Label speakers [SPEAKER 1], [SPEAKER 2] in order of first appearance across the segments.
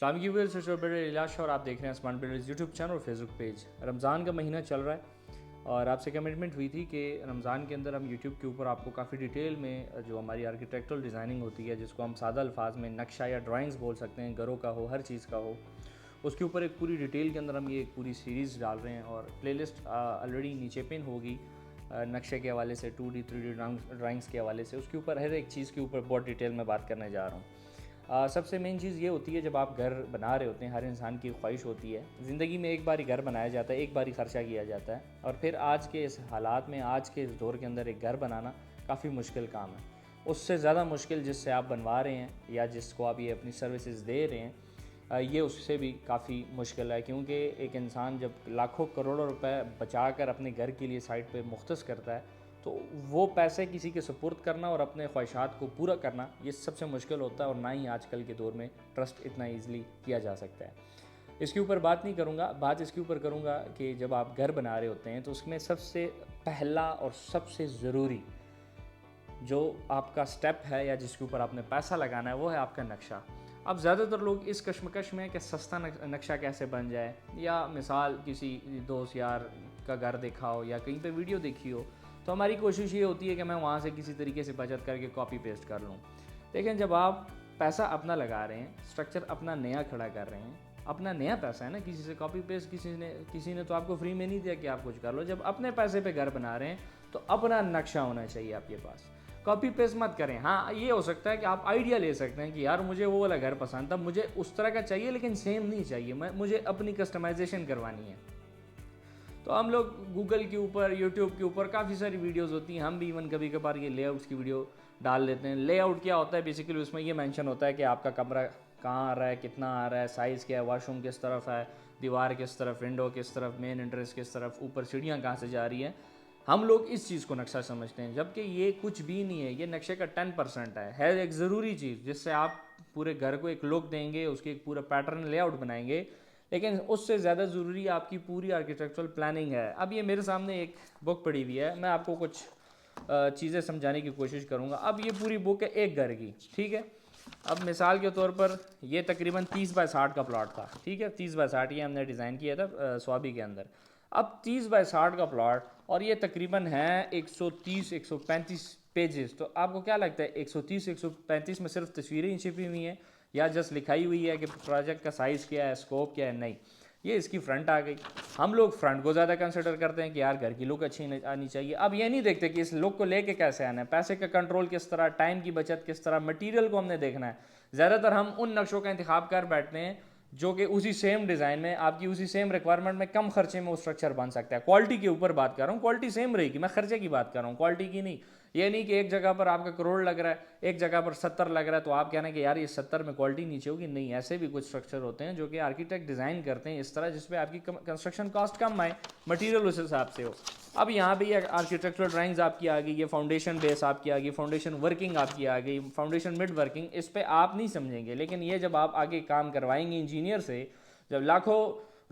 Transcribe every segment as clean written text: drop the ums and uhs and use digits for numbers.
[SPEAKER 1] इस्लामी की व्यूअर्स से बड़े इलाश और आप देख रहे हैं स्मार्ट बिल्डर्स यूट्यूब चैनल और फेसबुक पेज। रमज़ान का महीना चल रहा है और आपसे कमिटमेंट हुई थी कि रमज़ान के अंदर हम यूट्यूब के ऊपर आपको काफ़ी डिटेल में जो हमारी आर्किटेक्चरल डिज़ाइनिंग होती है, जिसको हम सादा अल्फाज में नक्शा या ड्राइंग्स बोल सकते हैं, घरों का हो, हर चीज़ का हो, उसके ऊपर एक पूरी डिटेल के अंदर हम ये एक पूरी सीरीज़ डाल रहे हैं। और प्लेलिस्ट ऑलरेडी नीचे पिन होगी नक्शे के हवाले से, 2D 3D ड्राइंग्स के हवाले से। उसके ऊपर हर एक चीज़ के ऊपर बहुत डिटेल में बात करने जा रहा हूँ। सबसे मेन चीज़ ये होती है, जब आप घर बना रहे होते हैं, हर इंसान की ख्वाहिश होती है ज़िंदगी में एक बार ही घर बनाया जाता है, एक बार ही खर्चा किया जाता है, और फिर आज के इस हालात में, आज के इस दौर के अंदर एक घर बनाना काफ़ी मुश्किल काम है। उससे ज़्यादा मुश्किल जिससे आप बनवा रहे हैं या जिसको आप ये अपनी सर्विसेज दे रहे हैं, ये उससे भी काफ़ी मुश्किल है। क्योंकि एक इंसान जब लाखों करोड़ों रुपए बचा कर अपने घर के लिए साइड पे मुख्तस करता है, तो वो पैसे किसी के सुपुर्द करना और अपने ख्वाहिशात को पूरा करना, ये सबसे मुश्किल होता है। और ना ही आजकल के दौर में ट्रस्ट इतना ईज़िली किया जा सकता है। इसके ऊपर बात नहीं करूँगा, बात इसके ऊपर करूँगा कि जब आप घर बना रहे होते हैं तो उसमें सबसे पहला और सबसे ज़रूरी जो आपका स्टेप है या जिसके ऊपर आपने पैसा लगाना है, वो है आपका नक्शा। अब ज़्यादातर लोग इस कश्मकश में कि सस्ता नक्शा कैसे बन जाए, या मिसाल किसी दोस्त यार का घर देखा हो या कहीं पे वीडियो देखी हो, तो हमारी कोशिश ये होती है कि मैं वहाँ से किसी तरीके से बचत करके कॉपी पेस्ट कर लूँ। लेकिन जब आप पैसा अपना लगा रहे हैं, स्ट्रक्चर अपना नया खड़ा कर रहे हैं, अपना नया पैसा है ना, किसी से कॉपी पेस्ट किसी ने तो आपको फ्री में नहीं दिया कि आप कुछ कर लो। जब अपने पैसे पे घर बना रहे हैं तो अपना नक्शा होना चाहिए आपके पास, कॉपी पेस्ट मत करें। हाँ, ये हो सकता है कि आप आइडिया ले सकते हैं कि यार मुझे वो वाला घर पसंद था, मुझे उस तरह का चाहिए, लेकिन सेम नहीं चाहिए, मुझे अपनी कस्टमाइजेशन करवानी है। तो हम लोग गूगल के ऊपर, यूट्यूब के ऊपर काफ़ी सारी वीडियोस होती हैं, हम भी इवन कभी कभार ये लेआउट्स की वीडियो डाल लेते हैं। लेआउट क्या होता है बेसिकली, उसमें ये मेंशन होता है कि आपका कमरा कहाँ आ रहा है, कितना आ रहा है, साइज़ क्या है, वॉशरूम किस तरफ है, दीवार किस तरफ, विंडो किस तरफ, मेन एंट्रेंस किस तरफ, ऊपर सीढ़ियाँ कहाँ से जा रही हैं। हम लोग इस चीज़ को नक्शा समझते हैं, जबकि ये कुछ भी नहीं है। ये नक्शे का 10% है एक ज़रूरी चीज़ जिससे आप पूरे घर को एक लुक देंगे, उसकी एक पूरा पैटर्न लेआउट बनाएंगे। लेकिन उससे ज़्यादा ज़रूरी आपकी पूरी आर्किटेक्चरल प्लानिंग है। अब ये मेरे सामने एक बुक पड़ी हुई है, मैं आपको कुछ चीज़ें समझाने की कोशिश करूँगा। अब ये पूरी बुक है एक घर की, ठीक है। अब मिसाल के तौर पर ये तकरीबन 30 बाय 60 का प्लॉट था, ठीक है। 30 बाय 60 ये हमने डिज़ाइन किया था स्वाबी के अंदर। अब 30 बाय 60 का प्लॉट, और ये तकरीबन है 130-135 पेजेस। तो आपको क्या लगता है 130-135 में सिर्फ तस्वीरें ही छिपी हुई हैं या जस्ट लिखाई हुई है कि प्रोजेक्ट का साइज़ क्या है, स्कोप क्या है? नहीं, ये इसकी फ्रंट आ गई। हम लोग फ्रंट को ज़्यादा कंसिडर करते हैं कि यार घर की लुक अच्छी आनी चाहिए। अब ये नहीं देखते कि इस लुक को लेके कैसे आना है, पैसे का कंट्रोल किस तरह, टाइम की बचत किस तरह, मटेरियल को हमने देखना है। ज़्यादातर हम उन नक्शों का इंतखाब कर बैठते हैं जो कि उसी सेम डिज़ाइन में, आपकी उसी सेम रिक्वायरमेंट में, कम खर्चे में वो स्ट्रक्चर बन सकता है। क्वालिटी के ऊपर बात कर रहा हूँ, क्वालिटी सेम रहेगी, मैं खर्चे की बात कर रहा हूँ, क्वालिटी की नहीं। ये नहीं कि एक जगह पर आपका करोड़ लग रहा है, एक जगह पर 70 लग रहा है, तो आप कहना कि यार ये 70 में क्वालिटी नीचे होगी। नहीं, ऐसे भी कुछ स्ट्रक्चर होते हैं जो कि आर्किटेक्ट डिज़ाइन करते हैं इस तरह जिसपे आपकी कंस्ट्रक्शन कॉस्ट कम आए, मटेरियल उस हिसाब से हो। अब यहाँ भी आर्किटेक्चरल ड्राइंग्स आपकी आ गई, ये फाउंडेशन बेस आपकी आ गई, फाउंडेशन वर्किंग आपकी आ गई, फाउंडेशन मिड वर्किंग, इस पर आप नहीं समझेंगे। लेकिन ये जब आप आगे काम करवाएंगे इंजीनियर से, जब लाखों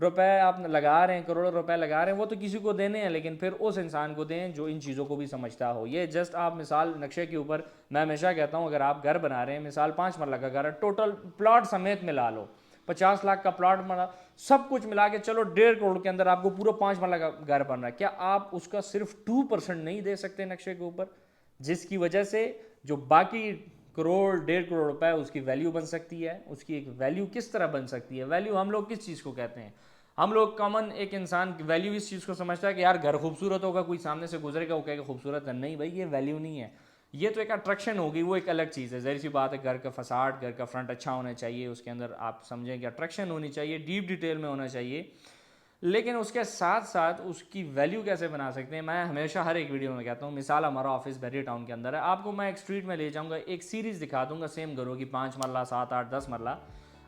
[SPEAKER 1] रुपए आप लगा रहे हैं, करोड़ों रुपए लगा रहे हैं, वो तो किसी को देने हैं, लेकिन फिर उस इंसान को दें जो इन चीज़ों को भी समझता हो। ये जस्ट आप मिसाल नक्शे के ऊपर, मैं हमेशा कहता हूँ अगर आप घर बना रहे हैं, मिसाल 5 मरला का घर है, टोटल प्लॉट समेत मिला लो, 50 लाख का प्लॉट बना, सब कुछ मिला के चलो 1.5 करोड़ के अंदर आपको पूरा 5 मरला का घर बन रहा है। क्या आप उसका सिर्फ 2% नहीं दे सकते नक्शे के ऊपर, जिसकी वजह से जो बाकी करोड़ 1.5 करोड़ रुपए उसकी वैल्यू बन सकती है? उसकी एक वैल्यू किस तरह बन सकती है? वैल्यू हम लोग किस चीज़ को कहते हैं? हम लोग कॉमन, एक इंसान वैल्यू इस चीज़ को समझता है कि यार घर खूबसूरत होगा, कोई सामने से गुजरेगा वो कहेगा खूबसूरत है। नहीं भाई, ये वैल्यू नहीं है, ये तो एक अट्रैक्शन होगी, वो एक अलग चीज़ है। ज़ाहिर सी बात है, घर का फसाड, घर का फ्रंट अच्छा होना चाहिए, उसके अंदर आप समझें कि अट्रैक्शन होनी चाहिए, डीप डिटेल में होना चाहिए। लेकिन उसके साथ साथ उसकी वैल्यू कैसे बना सकते हैं, मैं हमेशा हर एक वीडियो में कहता हूँ। मिसाल हमारा ऑफिस बैरियर टाउन के अंदर है, आपको मैं एक स्ट्रीट में ले जाऊँगा, एक सीरीज़ दिखा दूंगा सेम घरों की, 5 मरला, 7, 8, 10 मरला।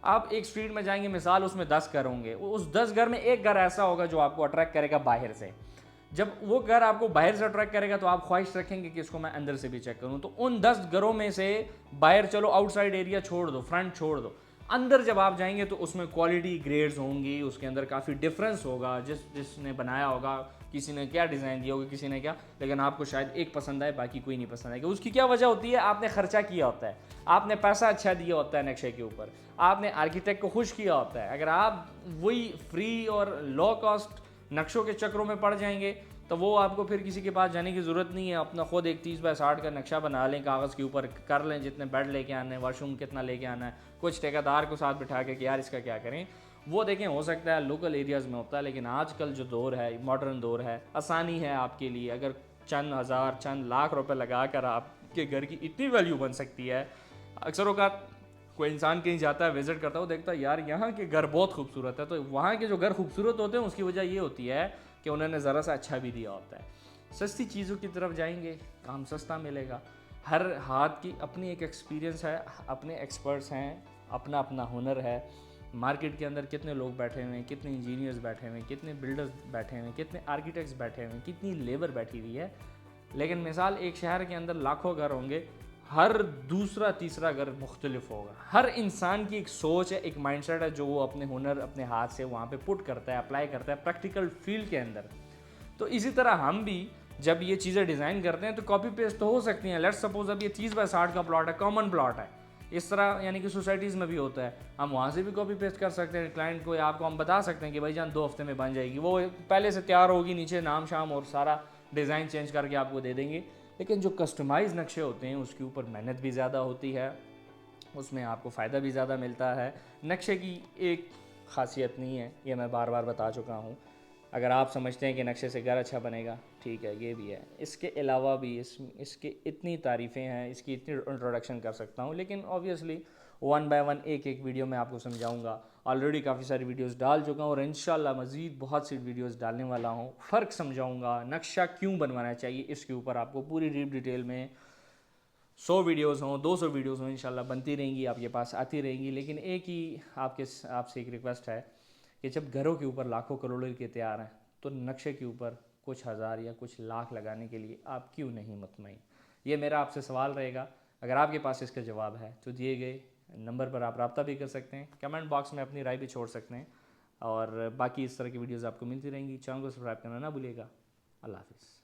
[SPEAKER 1] आप एक स्ट्रीट में जाएंगे, मिसाल उसमें 10 घर होंगे, उस 10 घर में एक घर ऐसा होगा जो आपको अट्रैक्ट करेगा बाहर से। जब वो घर आपको बाहर से अट्रैक्ट करेगा तो आप ख्वाहिश रखेंगे कि इसको मैं अंदर से भी चेक करूं। तो उन 10 घरों में से बाहर चलो, आउटसाइड एरिया छोड़ दो, फ्रंट छोड़ दो, अंदर जब आप जाएंगे तो उसमें क्वालिटी ग्रेड्स होंगी, उसके अंदर काफ़ी डिफरेंस होगा, जिसने बनाया होगा, किसी ने क्या डिज़ाइन दिया होगा, किसी ने क्या, लेकिन आपको शायद एक पसंद आए, बाकी कोई नहीं पसंद आएगा। उसकी क्या वजह होती है? आपने खर्चा किया होता है, आपने पैसा अच्छा दिया होता है नक्शे के ऊपर, आपने आर्किटेक्ट को खुश किया होता है। अगर आप वही फ्री और लो कॉस्ट नक्शों के चक्रों में पड़ जाएंगे तो वो आपको फिर किसी के पास जाने की ज़रूरत नहीं है। अपना खुद एक 30x60 का नक्शा बना लें, कागज़ के ऊपर कर लें, जितने बेड लेके आना है, वाशरूम कितना लेके आना है, कुछ ठेकेदार को साथ बिठा के कि यार इसका क्या करें, वो देखें। हो सकता है लोकल एरियाज़ में होता है, लेकिन आजकल जो दौर है, मॉडर्न दौर है, आसानी है आपके लिए। अगर चंद हज़ार चंद लाख रुपए लगा कर आपके घर की इतनी वैल्यू बन सकती है। अक्सर औकात कोई इंसान कहीं जाता है, विजिट करता है, वो देखता है यार यहाँ के घर बहुत खूबसूरत है। तो वहाँ के जो घर खूबसूरत होते हैं उसकी वजह ये होती है कि उन्होंने ज़रा सा अच्छा भी दिया होता है। सस्ती चीज़ों की तरफ जाएंगे, काम सस्ता मिलेगा। हर हाथ की अपनी एक एक्सपीरियंस है, अपने एक्सपर्ट्स हैं, अपना अपना हुनर है। मार्केट के अंदर कितने लोग बैठे हुए हैं, कितने इंजीनियर्स बैठे हुए हैं, कितने बिल्डर्स बैठे हुए हैं, कितने आर्किटेक्ट्स बैठे हुए हैं, कितनी लेबर बैठी हुई है। लेकिन मिसाल एक शहर के अंदर लाखों घर होंगे, हर दूसरा तीसरा घर मुख्तलिफ होगा। हर इंसान की एक सोच है, एक माइंडसेट है, जो वो अपने हुनर अपने हाथ से वहाँ पे पुट करता है, अप्लाई करता है प्रैक्टिकल फील्ड के अंदर। तो इसी तरह हम भी जब ये चीज़ें डिज़ाइन करते हैं तो कॉपी पेस्ट तो हो सकती हैं। लेट्स सपोज अब ये 30x60 का प्लॉट है, कॉमन प्लॉट है, इस तरह यानी कि सोसाइटीज़ में भी होता है, हम वहाँ से भी कॉपी पेस्ट कर सकते हैं। क्लाइंट को या आपको हम बता सकते हैं कि भाईजान 2 हफ्ते में बन जाएगी, वो पहले से तैयार होगी, नीचे नाम शाम और सारा डिज़ाइन चेंज करके आपको दे देंगे। लेकिन जो कस्टमाइज नक्शे होते हैं उसके ऊपर मेहनत भी ज़्यादा होती है, उसमें आपको फ़ायदा भी ज़्यादा मिलता है। नक्शे की एक ख़ासियत नहीं है, ये मैं बार बार बता चुका हूँ। अगर आप समझते हैं कि नक्शे से घर अच्छा बनेगा, ठीक है, ये भी है। इसके अलावा भी इसके इतनी तारीफ़ें हैं, इसकी इतनी इंट्रोडक्शन कर सकता हूँ, लेकिन ऑब्वियसली वन बाय वन एक एक वीडियो में आपको समझाऊंगा। ऑलरेडी काफ़ी सारी वीडियोस डाल चुका हूँ और इंशाल्लाह मज़ीद बहुत सी वीडियोस डालने वाला हूँ। फ़र्क समझाऊंगा, नक्शा क्यों बनवाना चाहिए, इसके ऊपर आपको पूरी डीप डिटेल में 100 वीडियोस हों, 200 वीडियोस हों, इंशाल्लाह बनती रहेंगी, आपके पास आती रहेंगी। लेकिन एक ही आपसे एक रिक्वेस्ट है कि जब घरों के ऊपर लाखों करोड़ों के तैयार हैं तो नक्शे के ऊपर कुछ हज़ार या कुछ लाख लगाने के लिए आप क्यों नहीं मुतमईन। ये मेरा आपसे सवाल रहेगा। अगर आपके पास इसका जवाब है तो दिए गए नंबर पर आप रब्ता भी कर सकते हैं, कमेंट बॉक्स में अपनी राय भी छोड़ सकते हैं। और बाकी इस तरह की वीडियोज़ आपको मिलती रहेंगी। चैनल को सब्सक्राइब करना ना भूलिएगा। अल्लाह हाफिज़।